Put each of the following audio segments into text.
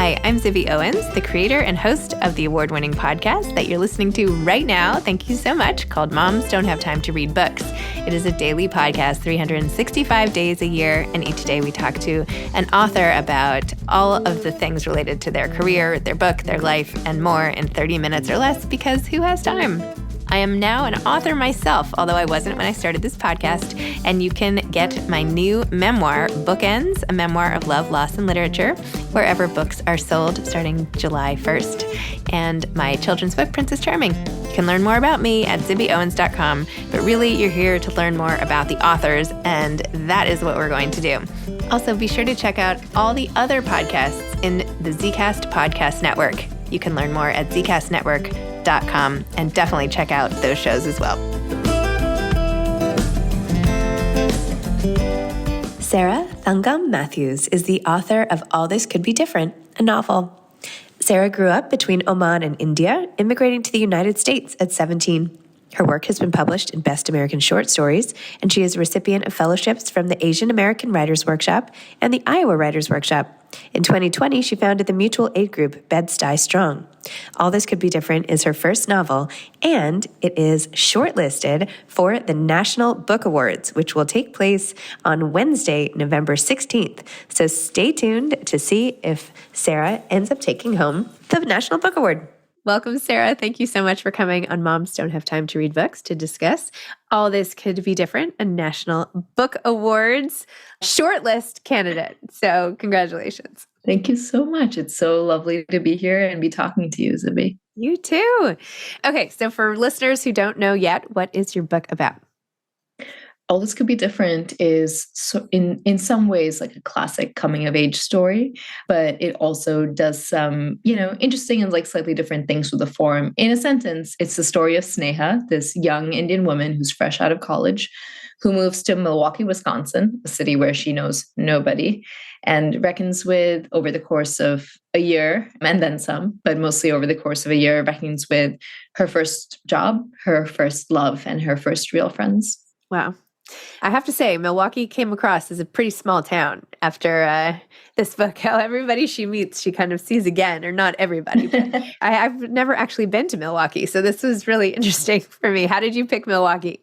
Hi, I'm Zibby Owens, the creator and host of the award-winning podcast that you're listening to right now. Thank you so much, called Moms Don't Have Time to Read Books. It is a daily podcast, 365 days a year, and each day we talk to an author about all of the things related to their career, their book, their life, and more in 30 minutes or less, because who has time? I am now an author myself, although I wasn't when I started this podcast, and you can get my new memoir, Bookends, a memoir of love, loss, and literature, wherever books are sold starting July 1st, and my children's book, Princess Charming. You can learn more about me at zibbyowens.com, but really you're here to learn more about the authors, and that is what we're going to do. Also, be sure to check out all the other podcasts in the Zcast Podcast Network. You can learn more at zcastnetwork.com and definitely check out those shows as well. Sarah Thankam Mathews is the author of All This Could Be Different, a novel. Sarah grew up between Oman and India, immigrating to the United States at 17. Her work has been published in Best American Short Stories, and she is a recipient of fellowships from the Asian American Writers Workshop and the Iowa Writers Workshop. In 2020, she founded the mutual aid group Bed-Stuy Strong. All This Could Be Different is her first novel, and it is shortlisted for the National Book Awards, which will take place on Wednesday, November 16th. So stay tuned to see if Sarah ends up taking home the National Book Award. Welcome, Sarah. Thank you so much for coming on Moms Don't Have Time to Read Books to discuss All This Could Be Different, a National Book Awards shortlist candidate. So congratulations. Thank you so much. It's so lovely to be here and be talking to you, Zibby. You too. Okay, so for listeners who don't know yet, what is your book about? All This Could Be Different is in some ways like a classic coming of age story, but it also does some, interesting and like slightly different things with the form. In a sentence, it's the story of Sneha, this young Indian woman who's fresh out of college, who moves to Milwaukee, Wisconsin, a city where she knows nobody, and reckons with, over the course of a year, and then some, but mostly over the course of a year, reckons with her first job, her first love, and her first real friends. Wow. I have to say, Milwaukee came across as a pretty small town after this book. How everybody she meets, she kind of sees again, or not everybody. But I've never actually been to Milwaukee, so this was really interesting for me. How did you pick Milwaukee?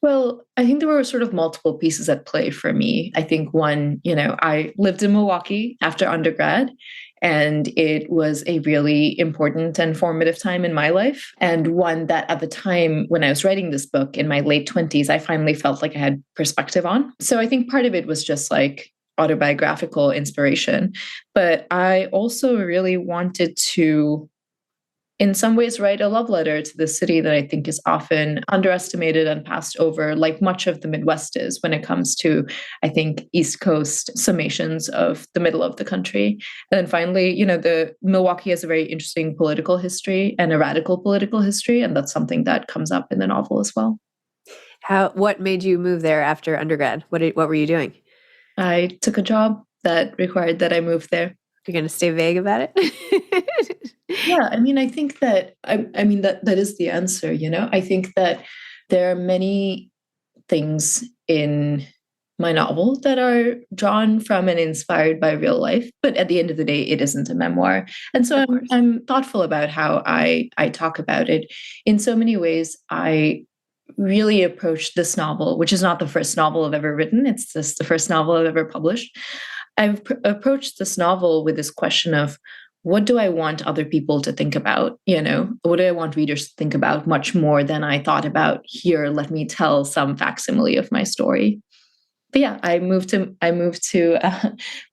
Well, I think there were sort of multiple pieces at play for me. I think one, I lived in Milwaukee after undergrad, and it was a really important and formative time in my life. And one that at the time when I was writing this book in my late 20s, I finally felt like I had perspective on. So I think part of it was just like autobiographical inspiration. But I also really wanted to, in some ways, write a love letter to the city that I think is often underestimated and passed over, like much of the Midwest is when it comes to, I think, East Coast summations of the middle of the country. And then finally, the Milwaukee has a very interesting political history and a radical political history, and that's something that comes up in the novel as well. What made you move there after undergrad? What were you doing? I took a job that required that I move there. You're going to stay vague about it? Yeah, I think that, that is the answer, I think that there are many things in my novel that are drawn from and inspired by real life, but at the end of the day, it isn't a memoir. And so I'm thoughtful about how I talk about it. In so many ways, I really approached this novel, which is not the first novel I've ever written. It's just the first novel I've ever published. I've approached this novel with this question of, what do I want other people to think about? What do I want readers to think about much more than I thought about here? Let me tell some facsimile of my story. But yeah, I moved to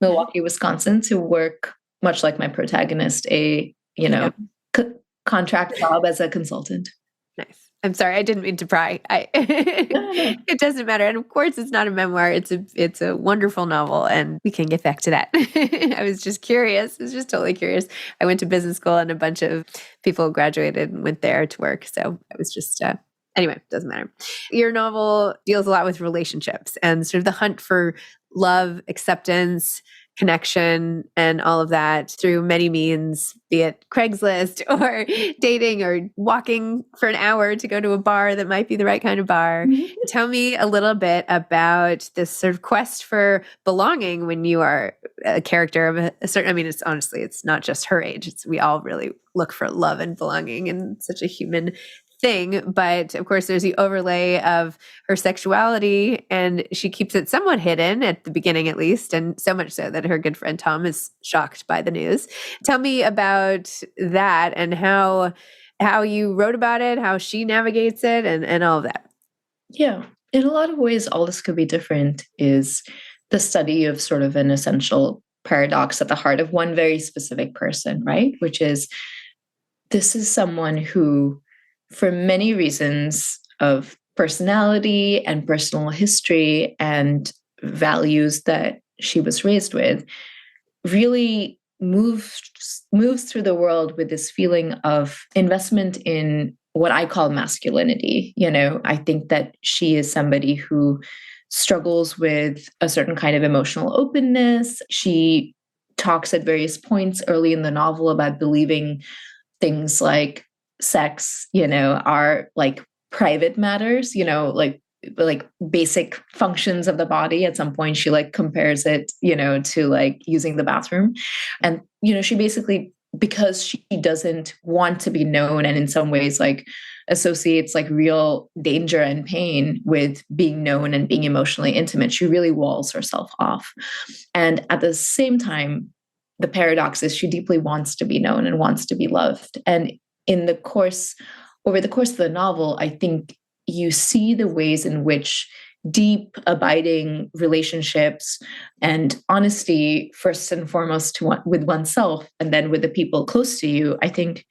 Milwaukee, Wisconsin to work, much like my protagonist, a contract job as a consultant. Nice. I'm sorry, I didn't mean to pry. It doesn't matter. And of course, it's not a memoir. It's a wonderful novel, and we can get back to that. I was just curious. I was just totally curious. I went to business school, and a bunch of people graduated and went there to work. So it was just, anyway, doesn't matter. Your novel deals a lot with relationships and sort of the hunt for love, acceptance, connection and all of that through many means, be it Craigslist or dating or walking for an hour to go to a bar that might be the right kind of bar. Mhm. Tell me a little bit about this sort of quest for belonging when you are a character of a certain, I mean, it's honestly, it's not just her age. We all really look for love and belonging and such a human thing. But of course, there's the overlay of her sexuality, and she keeps it somewhat hidden at the beginning, at least, and so much so that her good friend Tom is shocked by the news. Tell me about that and how you wrote about it, how she navigates it, and all of that. Yeah. In a lot of ways, All This Could Be Different is the study of sort of an essential paradox at the heart of one very specific person, right? Which is, this is someone who, for many reasons of personality and personal history and values that she was raised with, really moves through the world with this feeling of investment in what I call masculinity. I think that she is somebody who struggles with a certain kind of emotional openness. She talks at various points early in the novel about believing things like sex, are like private matters, like basic functions of the body. At some point she like compares it, to like using the bathroom. And, she basically, because she doesn't want to be known, and in some ways like associates like real danger and pain with being known and being emotionally intimate, she really walls herself off. And at the same time, the paradox is she deeply wants to be known and wants to be loved. And over the course of the novel, I think you see the ways in which deep, abiding relationships and honesty, first and foremost with oneself and then with the people close to you, I think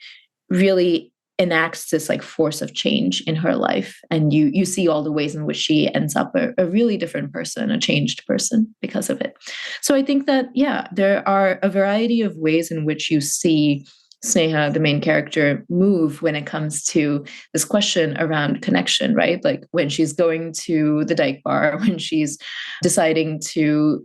really enacts this like force of change in her life. And you see all the ways in which she ends up a really different person, a changed person because of it. So I think that, yeah, there are a variety of ways in which you see Sneha, the main character, move when it comes to this question around connection, right? Like when she's going to the dyke bar, when she's deciding to,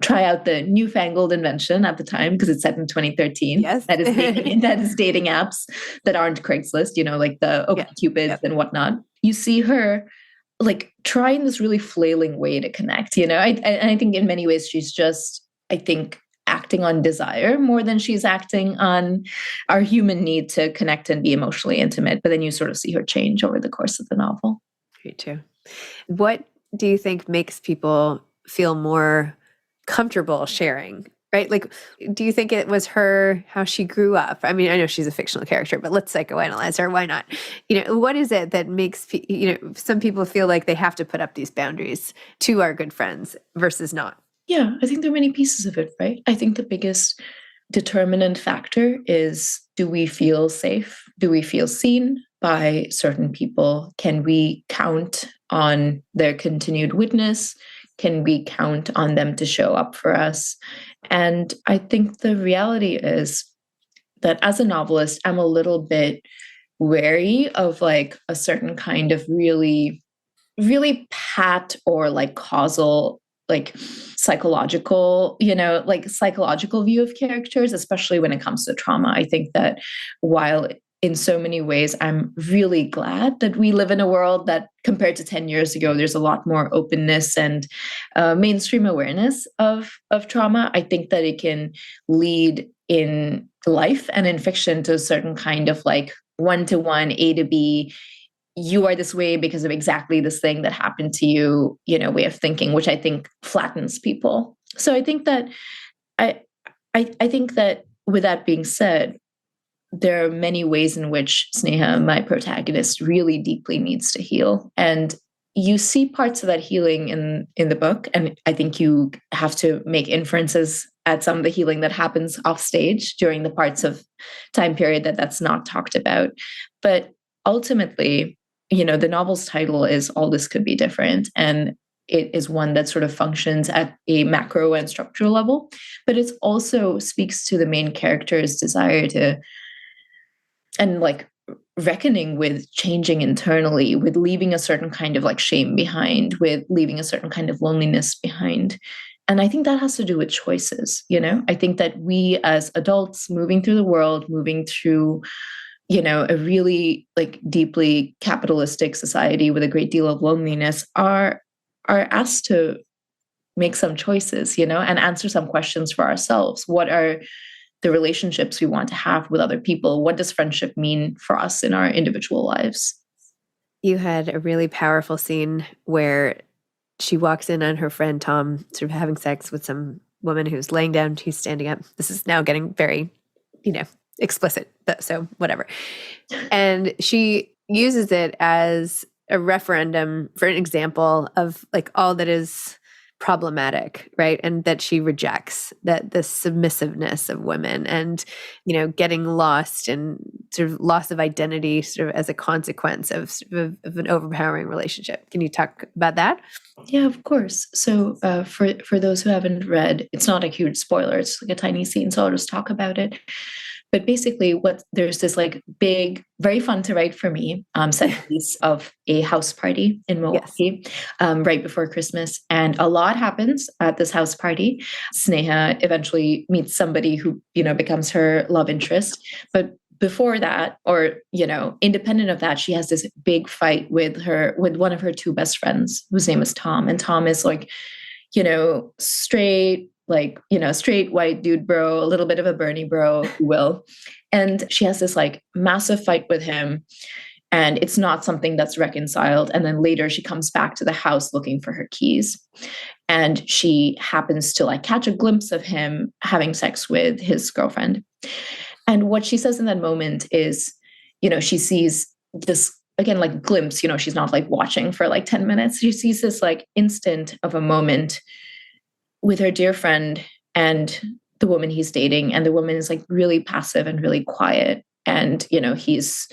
try out the newfangled invention at the time, because it's set in 2013. Yes. That is dating apps that aren't Craigslist, like the OkCupids and whatnot. You see her like trying this really flailing way to connect, I think in many ways she's just, I think, acting on desire more than she's acting on our human need to connect and be emotionally intimate. But then you sort of see her change over the course of the novel. Me too. What do you think makes people feel more comfortable sharing, right? Like, do you think it was how she grew up? I mean, I know she's a fictional character, but let's psychoanalyze her. Why not? What is it that makes, some people feel like they have to put up these boundaries to our good friends versus not? Yeah, I think there are many pieces of it, right? I think the biggest determinant factor is, do we feel safe? Do we feel seen by certain people? Can we count on their continued witness? Can we count on them to show up for us? And I think the reality is that as a novelist, I'm a little bit wary of like a certain kind of really, really pat or like causal, like psychological view of characters, especially when it comes to trauma. I think that while in so many ways, I'm really glad that we live in a world that compared to 10 years ago, there's a lot more openness and mainstream awareness of trauma. I think that it can lead in life and in fiction to a certain kind of like one-to-one, A to B, you are this way because of exactly this thing that happened to you, way of thinking, which I think flattens people. So I think that I think that with that being said, there are many ways in which Sneha, my protagonist, really deeply needs to heal. And you see parts of that healing in the book. And I think you have to make inferences at some of the healing that happens off stage during the parts of time period that's not talked about. But ultimately, the novel's title is All This Could Be Different. And it is one that sort of functions at a macro and structural level, but it also speaks to the main character's desire to, and like reckoning with changing internally, with leaving a certain kind of like shame behind, with leaving a certain kind of loneliness behind. And I think that has to do with choices, you know? I think that we as adults moving through the world, moving through, you know, a really like deeply capitalistic society with a great deal of loneliness are asked to make some choices, you know, and answer some questions for ourselves. What are the relationships we want to have with other people? What does friendship mean for us in our individual lives? You had a really powerful scene where she walks in on her friend Tom sort of having sex with some woman who's laying down, he's standing up. This is now getting very, you know, explicit, but so whatever. And she uses it as a referendum for an example of like all that is problematic, right? And that she rejects, that the submissiveness of women and, you know, getting lost and sort of loss of identity sort of as a consequence of, of an overpowering relationship. Can you talk about that? Yeah, of course. So for those who haven't read, it's not a huge spoiler. It's like a tiny scene, so I'll just talk about it. But basically, what there's this like big, very fun to write for me set piece of a house party in Milwaukee right before Christmas, and a lot happens at this house party. Sneha eventually meets somebody who becomes her love interest, but before that, or independent of that, she has this big fight with one of her two best friends, whose name is Tom, and Tom is like straight, like, straight white dude bro, a little bit of a Bernie bro, if you will. And she has this like massive fight with him, and it's not something that's reconciled. And then later she comes back to the house looking for her keys. And she happens to like catch a glimpse of him having sex with his girlfriend. And what she says in that moment is, she sees this, again, like glimpse, she's not like watching for like 10 minutes. She sees this like instant of a moment with her dear friend and the woman he's dating. And the woman is like really passive and really quiet. And, he's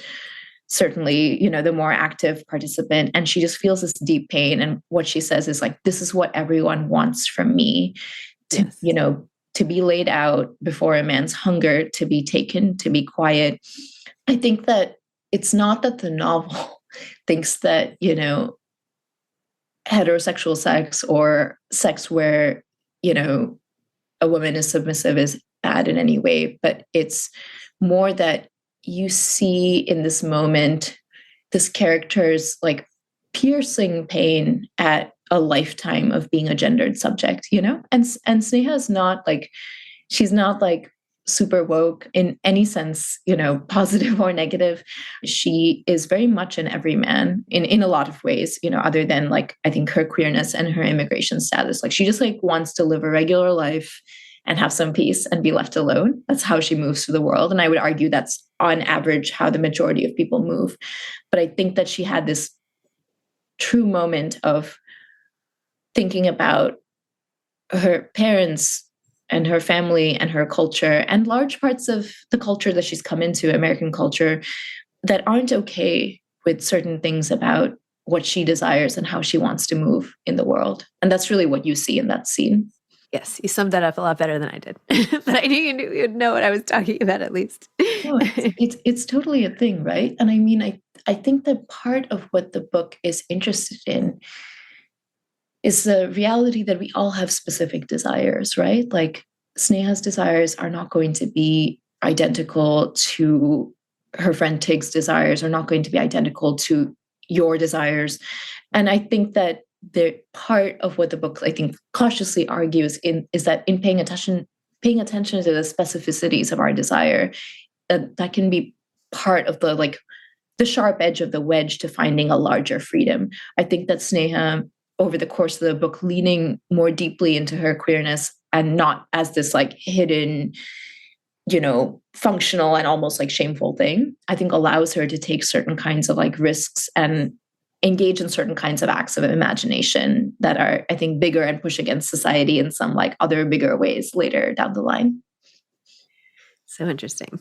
certainly, the more active participant. And she just feels this deep pain. And what she says is like, this is what everyone wants from me to, Yes. To be laid out before a man's hunger, to be taken, to be quiet. I think that it's not that the novel thinks that, heterosexual sex or sex where, a woman is submissive is bad in any way, but it's more that you see in this moment this character's like piercing pain at a lifetime of being a gendered subject, and Sneha is not like, she's not like super woke in any sense, positive or negative. She is very much an everyman in a lot of ways, other than like, I think her queerness and her immigration status. Like she just like wants to live a regular life and have some peace and be left alone. That's how she moves through the world. And I would argue that's on average how the majority of people move. But I think that she had this true moment of thinking about her parents and her family and her culture and large parts of the culture that she's come into, American culture, that aren't okay with certain things about what she desires and how she wants to move in the world. And that's really what you see in that scene. Yes, you summed that up a lot better than I did. But I knew you'd know what I was talking about at least. No, it's totally a thing, right? And I mean, I think that part of what the book is interested in is the reality that we all have specific desires, right? Like Sneha's desires are not going to be identical to her friend Tig's desires, are not going to be identical to your desires. And I think that the part of what the book, I think, cautiously argues is that in paying attention to the specificities of our desire, that can be part of the sharp edge of the wedge to finding a larger freedom. I think that Sneha, over the course of the book, leaning more deeply into her queerness and not as this like hidden, functional and almost like shameful thing, I think allows her to take certain kinds of like risks and engage in certain kinds of acts of imagination that are, I think, bigger and push against society in some like other bigger ways later down the line. So interesting.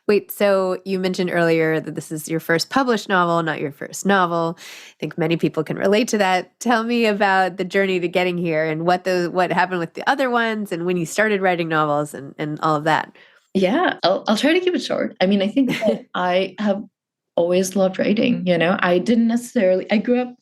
Wait, so you mentioned earlier that this is your first published novel, not your first novel. I think many people can relate to that. Tell me about the journey to getting here and what happened with the other ones and when you started writing novels and all of that. Yeah, I'll try to keep it short. I mean, I think that I have always loved writing. I didn't necessarily, I grew up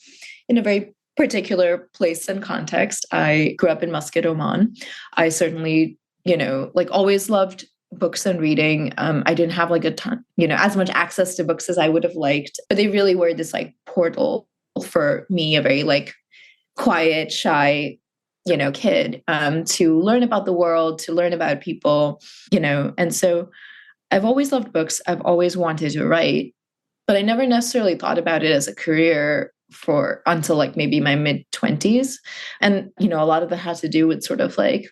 in a very particular place and context, I grew up in Muscat, Oman. I certainly, like always loved books and reading. I didn't have like a ton, as much access to books as I would have liked, but they really were this like portal for me, a very like quiet, shy, kid, to learn about the world, to learn about people, and so I've always loved books. I've always wanted to write, but I never necessarily thought about it as a career for until like maybe my mid-20s. And, a lot of that has to do with sort of like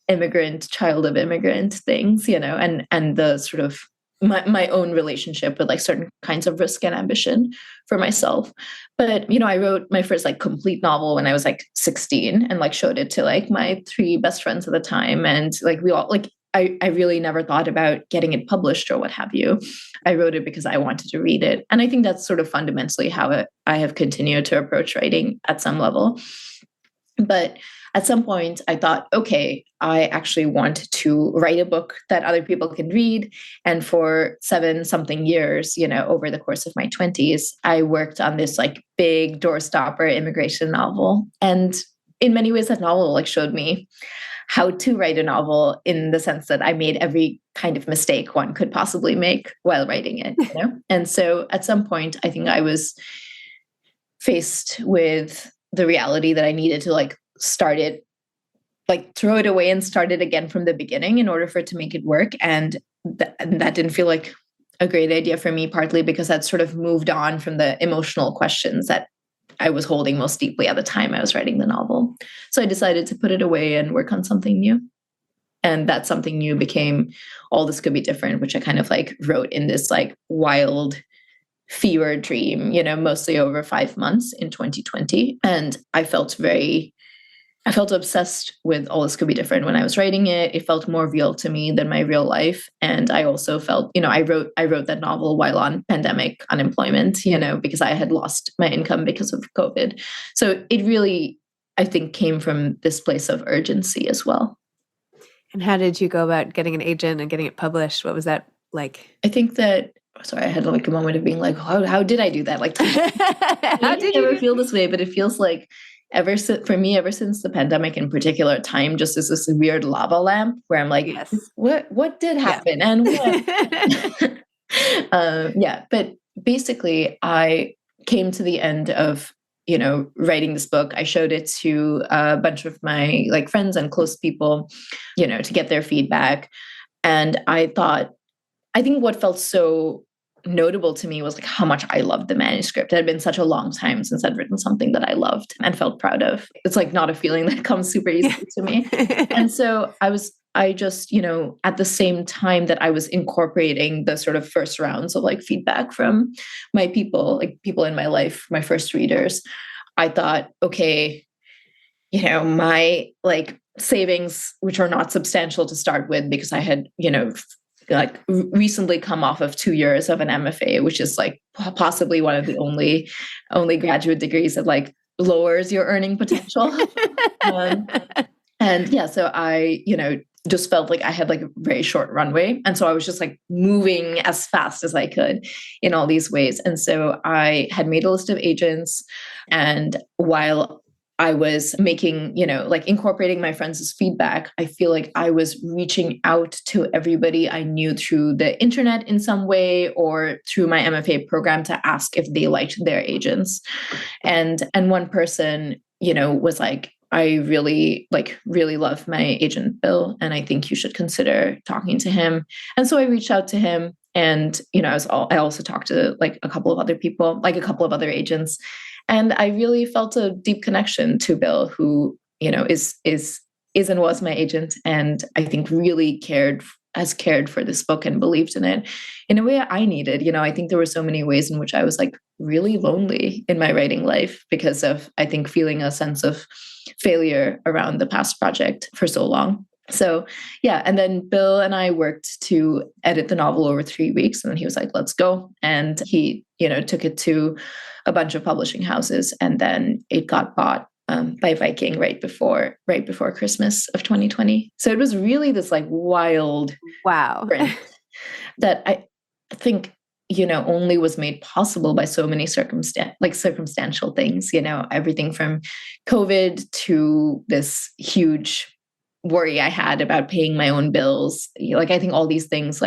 immigrant, child of immigrant things, and the sort of my own relationship with like certain kinds of risk and ambition for myself. But, I wrote my first like complete novel when I was like 16 and like showed it to like my 3 best friends at the time. And like we all like, I really never thought about getting it published or what have you. I wrote it because I wanted to read it. And I think that's sort of fundamentally how I have continued to approach writing at some level. But at some point, I thought, okay, I actually want to write a book that other people can read. And for 7-something years, over the course of my 20s, I worked on this like big doorstopper immigration novel. And in many ways, that novel like showed me how to write a novel, in the sense that I made every kind of mistake one could possibly make while writing it, And so at some point, I think I was faced with the reality that I needed to like start it, like throw it away and start it again from the beginning in order for it to make it work. And that didn't feel like a great idea for me, partly because I'd sort of moved on from the emotional questions that I was holding most deeply at the time I was writing the novel. So I decided to put it away and work on something new. And that something new became All This Could Be Different, which I kind of like wrote in this like wild fever dream, mostly over 5 months in 2020. And I felt obsessed with All This Could Be Different when I was writing it. It felt more real to me than my real life. And I also felt, I wrote that novel while on pandemic unemployment, because I had lost my income because of COVID. So it really, I think, came from this place of urgency as well. And how did you go about getting an agent and getting it published? What was that like? I think that, sorry, I had like a moment of being like, how did I do that? Like, how did you ever feel this way? But it feels like ever since the pandemic in particular, time just is this weird lava lamp where I'm like, yes. what did happen? Yeah. And what? But basically I came to the end of, writing this book. I showed it to a bunch of my like friends and close people, to get their feedback. And I think what felt so notable to me was like how much I loved the manuscript. It had been such a long time since I'd written something that I loved and felt proud of. It's like not a feeling that comes super easily to me. And so I just, at the same time that I was incorporating the sort of first rounds of like feedback from my people, like people in my life, my first readers, I thought, okay, my like savings, which are not substantial to start with, because I had, like recently come off of 2 years of an MFA, which is like possibly one of the only graduate degrees that like lowers your earning potential. And yeah, so I, just felt like I had like a very short runway. And so I was just like moving as fast as I could in all these ways. And so I had made a list of agents, and while I was making, like incorporating my friends' feedback, I feel like I was reaching out to everybody I knew through the internet in some way or through my MFA program to ask if they liked their agents. And one person, was like, I really love my agent, Bill, and I think you should consider talking to him. And so I reached out to him, and, I also talked to like a couple of other people, like a couple of other agents. And I really felt a deep connection to Bill, who, is and was my agent. And I think really has cared for this book and believed in it in a way I needed. I think there were so many ways in which I was like really lonely in my writing life because of, I think, feeling a sense of failure around the past project for so long. So yeah, and then Bill and I worked to edit the novel over 3 weeks, and then he was like, let's go. And he, took it to a bunch of publishing houses, and then it got bought by Viking right before Christmas of 2020. So it was really this like wild wow that I think, only was made possible by so many circumstantial things, everything from COVID to this huge worry I had about paying my own bills. I think all these things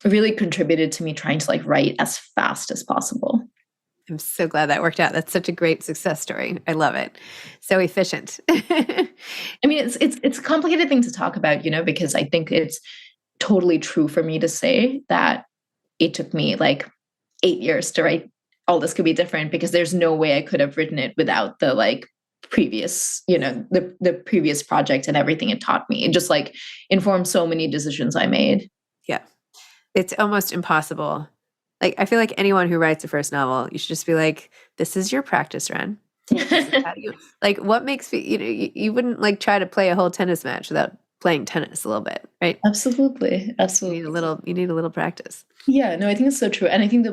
really contributed to me trying to write as fast as possible. I'm so glad that worked out. That's such a great success story. I love it. So efficient. I mean, it's a complicated thing to talk about, because I think it's totally true for me to say that it took me 8 years to write All This Could Be Different, because there's no way I could have written it without the previous, the previous project and everything it taught me. It just informed so many decisions I made. Yeah. It's almost impossible. I feel like anyone who writes a first novel, you should just be like, this is your practice run. What makes you wouldn't try to play a whole tennis match without playing tennis a little bit, right? Absolutely. You need a little practice. Yeah, no, I think it's so true. And I think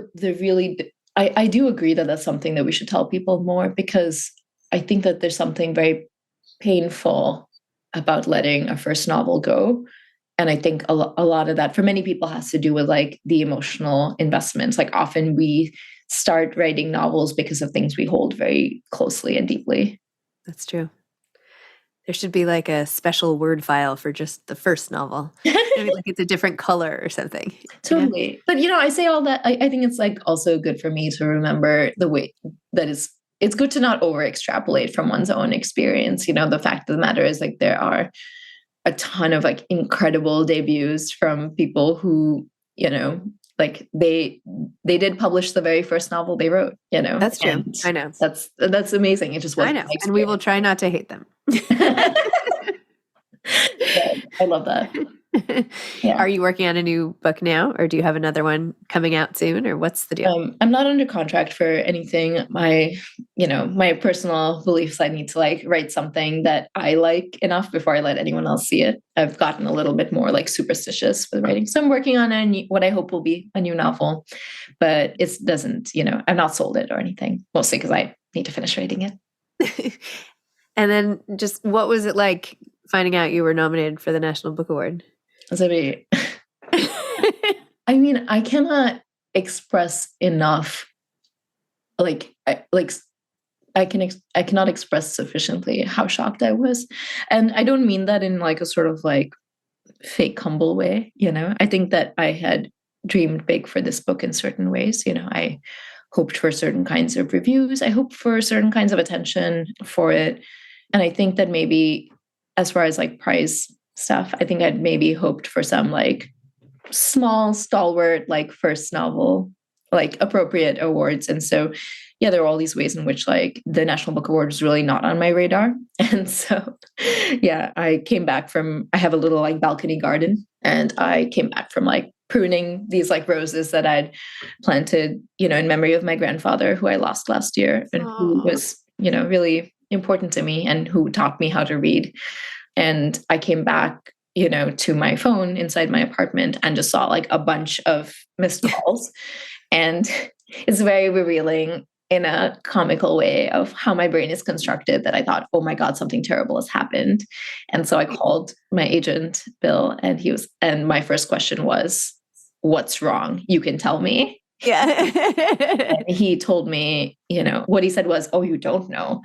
I do agree that that's something that we should tell people more, because I think that there's something very painful about letting a first novel go. And I think a lot of that for many people has to do with the emotional investments. Often we start writing novels because of things we hold very closely and deeply. That's true. There should be a special word file for just the first novel. Maybe it's a different color or something. Totally. But I say all that. I think it's also good for me to remember the way that it's good to not over extrapolate from one's own experience. The fact of the matter is there are a ton of incredible debuts from people who, they did publish the very first novel they wrote, That's true. I know. That's amazing. It just wasn't. I know. And we will try not to hate them. Yeah, I love that. Yeah. Are you working on a new book now, or do you have another one coming out soon, or what's the deal? I'm not under contract for anything. My personal beliefs, I need to write something that I like enough before I let anyone else see it. I've gotten a little bit more superstitious with writing. So I'm working on what I hope will be a new novel, but it doesn't, I've not sold it or anything, mostly because I need to finish writing it. And then just what was it like finding out you were nominated for the National Book Award? Zibby, I mean, I cannot express enough. I cannot express sufficiently how shocked I was, and I don't mean that in a sort of fake humble way. I think that I had dreamed big for this book in certain ways. I hoped for certain kinds of reviews. I hoped for certain kinds of attention for it, and I think that maybe as far as prize stuff, I think I'd maybe hoped for some small stalwart first novel appropriate awards. And so yeah, there were all these ways in which the National Book Award was really not on my radar. And so yeah, I have a little balcony garden, and I came back from pruning these roses that I'd planted in memory of my grandfather, who I lost last year, and who was really important to me and who taught me how to read. And I came back, to my phone inside my apartment and just saw a bunch of missed calls. And it's very revealing in a comical way of how my brain is constructed, that I thought, oh my God, something terrible has happened. And so I called my agent, Bill, and my first question was, what's wrong? You can tell me. Yeah. And he told me, what he said was, oh, you don't know.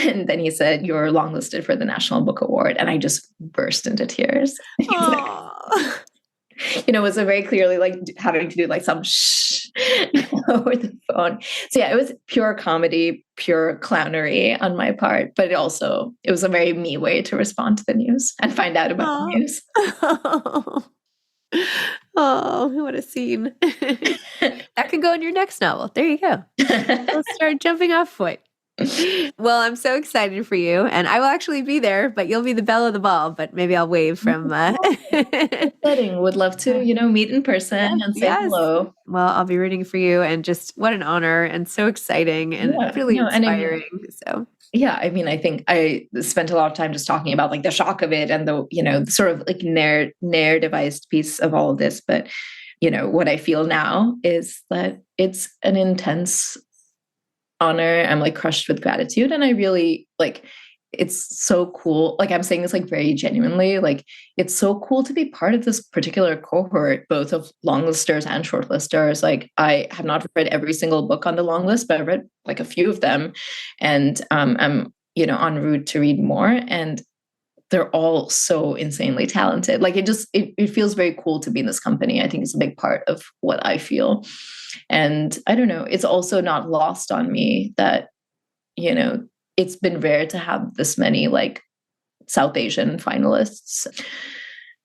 And then he said, you're longlisted for the National Book Award. And I just burst into tears. It was a very clearly having to do some shh over the phone. So yeah, it was pure comedy, pure clownery on my part, but it was a very me way to respond to the news and find out about the news. Oh, what a scene. That could go in your next novel. There you go. Let's start jumping off point. Well, I'm so excited for you, and I will actually be there, but you'll be the belle of the ball, but maybe I'll wave from Would love to, meet in person and say hello. Well, I'll be rooting for you, and just what an honor, and so exciting and really inspiring. So yeah, I mean, I think I spent a lot of time just talking about the shock of it and the sort of narrativized piece of all of this. But, what I feel now is that it's an intense honor. I'm crushed with gratitude. And I really it's so cool. Like I'm saying this like very genuinely, like it's so cool to be part of this particular cohort, both of longlisters and shortlisters. Like I have not read every single book on the long list, but I've read like a few of them, and I'm en route to read more. And they're all so insanely talented. Like it feels very cool to be in this company. I think it's a big part of what I feel. And I don't know, it's also not lost on me that, it's been rare to have this many like South Asian finalists.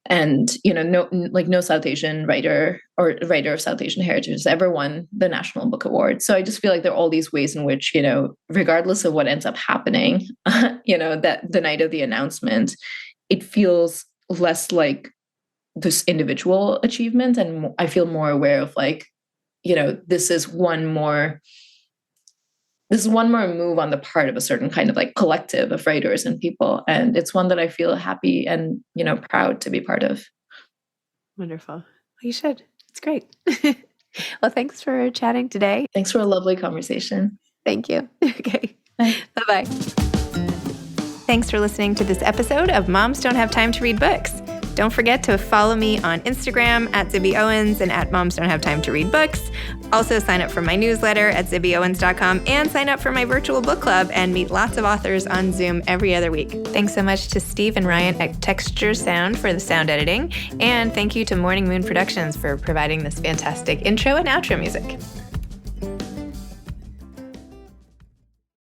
And, no South Asian writer or writer of South Asian heritage has ever won the National Book Award. So I just feel like there are all these ways in which, regardless of what ends up happening, that the night of the announcement, it feels less like this individual achievement. And I feel more aware of like, this is one more move on the part of a certain kind of like collective of writers and people. And it's one that I feel happy and, proud to be part of. Wonderful. Well, you should. It's great. Well, thanks for chatting today. Thanks for a lovely conversation. Thank you. Okay. Bye. Bye-bye. Thanks for listening to this episode of Moms Don't Have Time to Read Books. Don't forget to follow me on Instagram at Zibby Owens and at Moms Don't Have Time to Read Books. Also sign up for my newsletter at zibbyowens.com and sign up for my virtual book club and meet lots of authors on Zoom every other week. Thanks so much to Steve and Ryan at Texture Sound for the sound editing. And thank you to Morning Moon Productions for providing this fantastic intro and outro music.